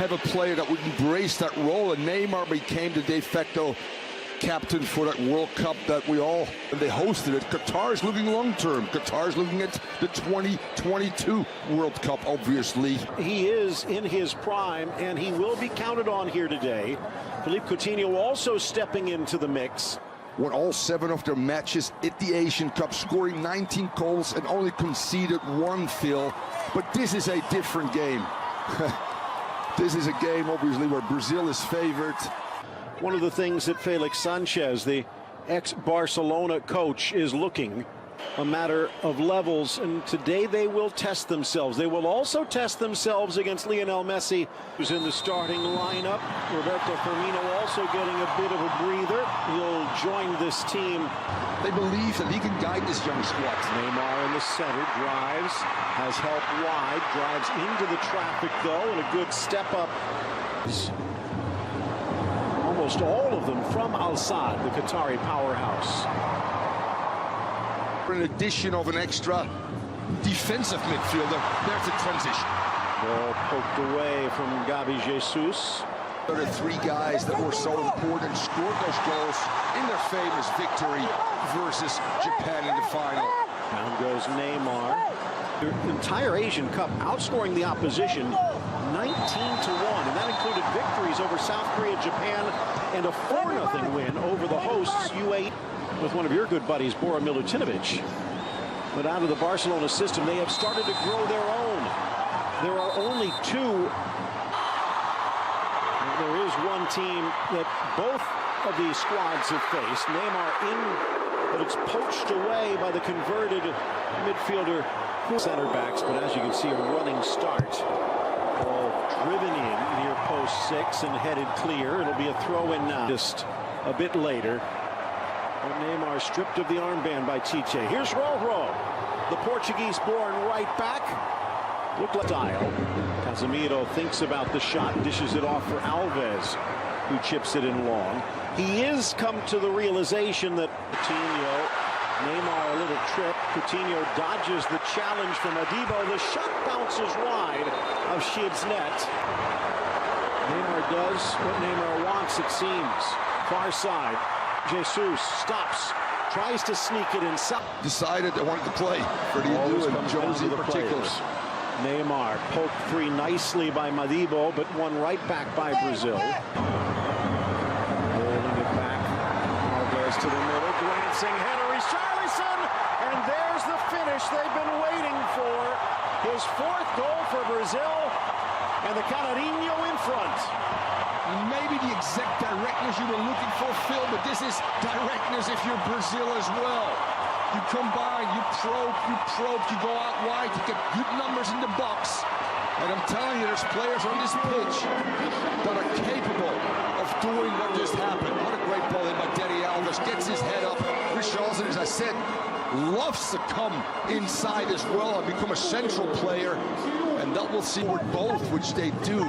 have a player that would embrace that role, and Neymar became the de facto captain for that World Cup that they hosted it. Qatar's looking long-term. Qatar's looking at the 2022 World Cup, obviously. He is in his prime, and he will be counted on here today. Philippe Coutinho also stepping into the mix. Won all 7 of their matches at the Asian Cup, scoring 19 goals and only conceded 1, Phil. But this is a different game. This is a game, obviously, where Brazil is favored. One of the things that Felix Sanchez, the ex-Barcelona coach, is looking a matter of levels, and today they will test themselves. They will also test themselves against Lionel Messi, who's in the starting lineup. Roberto Firmino also getting a bit of a breather. He'll join this team. They believe that he can guide this young squad. Neymar in the center, drives, has help wide, drives into the traffic though, and a good step up. Almost all of them from Al Sadd, the Qatari powerhouse. In addition of an extra defensive midfielder, there's the transition. Ball poked away from Gabi Jesus. The 3 guys that were so important scored those goals in their famous victory versus Japan in the final. Down goes Neymar. The entire Asian Cup outscoring the opposition 19-1, and that included victories over South Korea, Japan, and a 4-0 win over the hosts, UAE, with one of your good buddies, Bora Milutinovic. But out of the Barcelona system, they have started to grow their own. There are only 2. There is one team that both of these squads have faced. Neymar in, but it's poached away by the converted midfielder center backs. But as you can see, a running start. Ball driven in near post 6 and headed clear. It'll be a throw-in now. Just a bit later. And Neymar stripped of the armband by Tite. Here's Roro, the Portuguese-born right back. Looked like style. Casemiro thinks about the shot, dishes it off for Alves, who chips it in long. He is come to the realization that Coutinho, Neymar a little trip. Coutinho dodges the challenge from Adibo. The shot bounces wide of Shib's net. Neymar does what Neymar wants, it seems. Far side. Jesus stops, tries to sneak it inside. Decided they wanted to play. Pretty do and Josie in particular. Neymar poked free nicely by Madibo, but won right back by Brazil. Rolling it back. Alves to the middle, glancing header, Richarlison, and there's the finish they've been waiting for. His 4th goal for Brazil, and the Canarinho in front. Maybe the exact directness you were looking for, Phil, but this is directness if you're Brazil as well. You combine, you probe, you go out wide, you get good numbers in the box. And I'm telling you, there's players on this pitch that are capable of doing what just happened. What a great ball in by Dani Alves, gets his head up. Richarlison, as I said, loves to come inside as well and become a central player. And that will see with both, which they do.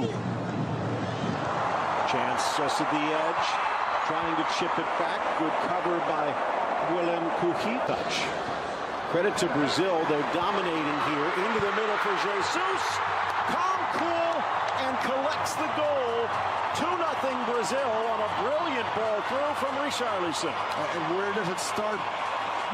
Chance just at the edge, trying to chip it back. Good cover by Willem Kuhitach. Credit to Brazil, they're dominating here. Into the middle for Jesus. Calm, cool, and collects the goal. 2-0 Brazil on a brilliant ball through from Richarlison. And where does it start?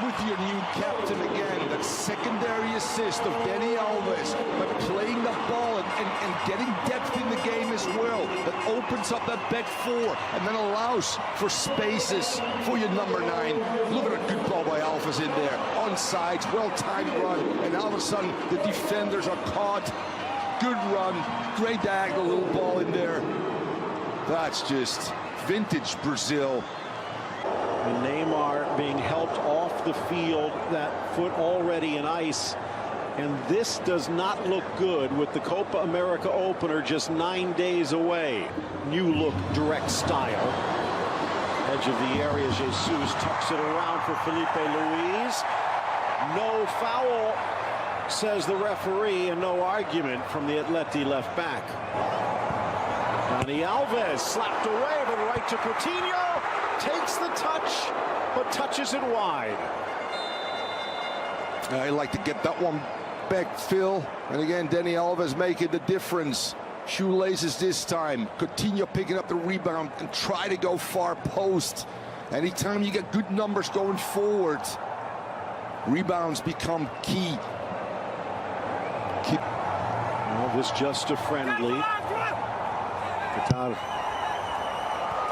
With your new captain again, that secondary assist of Dani Alves, by playing the ball and getting depth in the game as well. That opens up that back 4 and then allows for spaces for your number 9. Look at a good ball by Alves in there. Onside, well-timed run, and all of a sudden the defenders are caught. Good run, great diagonal little ball in there. That's just vintage Brazil. And Neymar being helped off the field, that foot already in ice. And this does not look good with the Copa America opener just 9 days away. New look, direct style. Edge of the area, Jesus tucks it around for Felipe Luis. No foul, says the referee, and no argument from the Atleti left back. Dani Alves slapped away, but right to Coutinho. Takes the touch, but touches it wide. I like to get that one back, Phil. And again, Dani Alves making the difference. Shoelaces this time. Coutinho picking up the rebound and try to go far post. Anytime you get good numbers going forward, rebounds become key. Well, this just a friendly. Qatar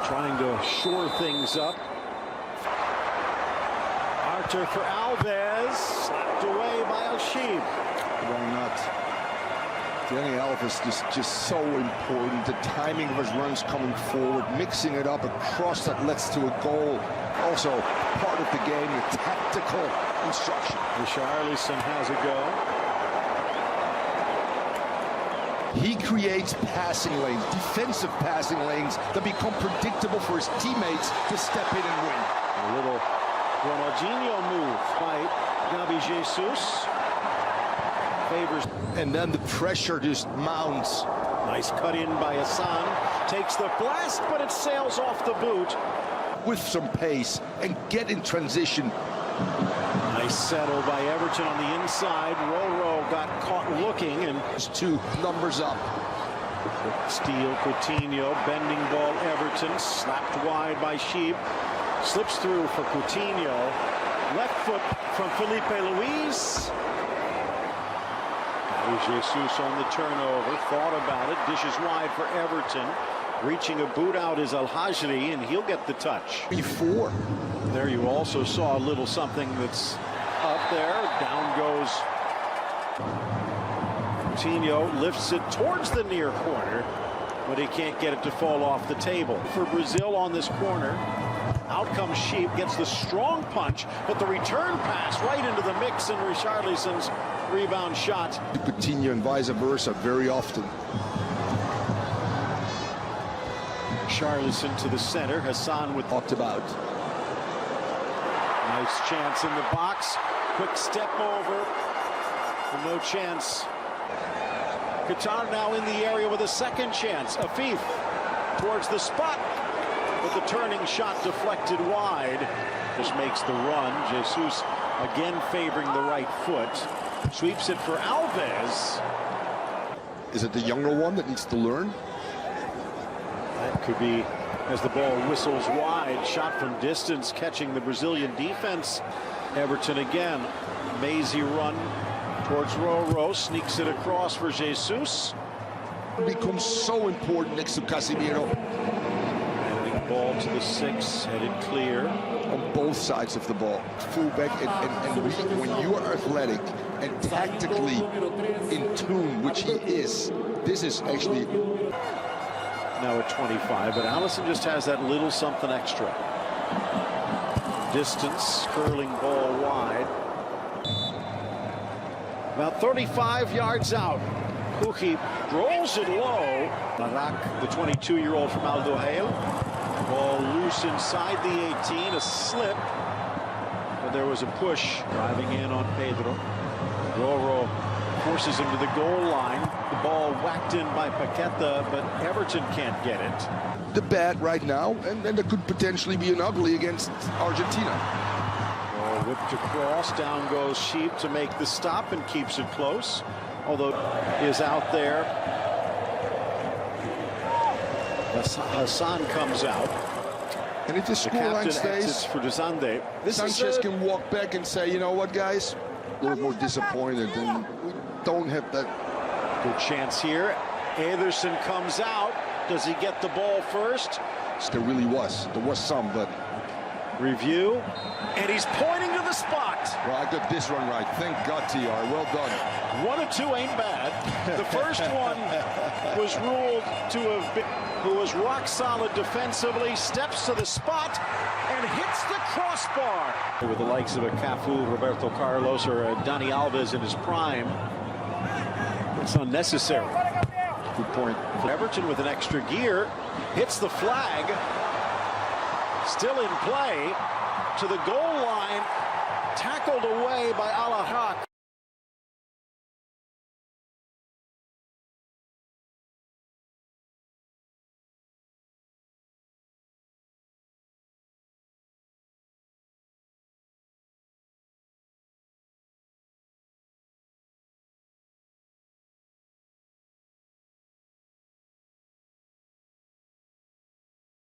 trying to shore things up. Arter for Alves, slapped away by Al-Sheeb. Why not? Danny Alves is just so important. The timing of his runs coming forward, mixing it up across that leads to a goal. Also part of the game, the tactical instruction. Richarlison has a go. He creates passing lanes, defensive passing lanes that become predictable for his teammates to step in and win. A little Ronaldinho move by Gabi Jesus. Favors. And then the pressure just mounts. Nice cut in by Hassan. Takes the blast, but it sails off the boot. With some pace and get in transition. Nice settle by Everton on the inside. Roro got caught looking and There's two numbers up. steal Coutinho. Bending ball Everton. Slapped wide by Sheeb. Slips through for Coutinho. Left foot from Felipe Luis. Jesus on the turnover. Thought about it. Dishes wide for Everton. Reaching a boot out is Al-Hajri, and he'll get the touch. Before. There you also saw a little something that's up there. Down goes Coutinho. Lifts it towards the near corner, but he can't get it to fall off the table. For Brazil on this corner. Out comes Sheep, gets the strong punch, but the return pass right into the mix, and Richarlison's rebound shot. Coutinho and vice versa very often. Richarlison to the center. Hassan with Talked about. nice chance in the box. Quick step over. And no chance. Qatar now in the area with a second chance. Afif towards the spot. But the turning shot deflected wide. Just makes the run. Jesus again favoring the right foot. Sweeps it for Alves. Is it the younger one that needs to learn? That could be as the ball whistles wide. Shot from distance catching the Brazilian defense. Everton again. Mazy run towards Roro. Sneaks it across for Jesus. It becomes so important next to Casemiro. Ball to the 6, headed clear. On both sides of the ball. Fullback and when you are athletic and tactically in tune, which he is, this is actually... Now at 25, but Alisson just has that little something extra. Distance, curling ball wide. About 35 yards out. Kuki rolls it low. Barak, the 22-year-old from Aldo Hale. Ball loose inside the 18, a slip. But there was a push driving in on Pedro. Roro forces him to the goal line. The ball whacked in by Paqueta, but Everton can't get it. the bat right now, and then there could potentially be an ugly against Argentina. Ball whipped across, down goes Sheep to make the stop and keeps it close. Although is out there. Hassan comes out. And if the scoreline stays, for Desande. Sanchez can walk back and say, you know what, guys, a little more disappointed, and we don't have that. Good chance here. Ederson comes out. Does he get the ball first? There really was. There was some, but... Review. And he's pointing to the spot. Well, I got this one right. Thank God, TR. Well done. 1 of 2 ain't bad. The first one was ruled to have been... Who was rock solid defensively, steps to the spot, and hits the crossbar. With the likes of a Cafu, Roberto Carlos, or a Dani Alves in his prime, it's unnecessary. Good point. Everton with an extra gear, hits the flag, still in play, to the goal line, tackled away by Al-Ahak.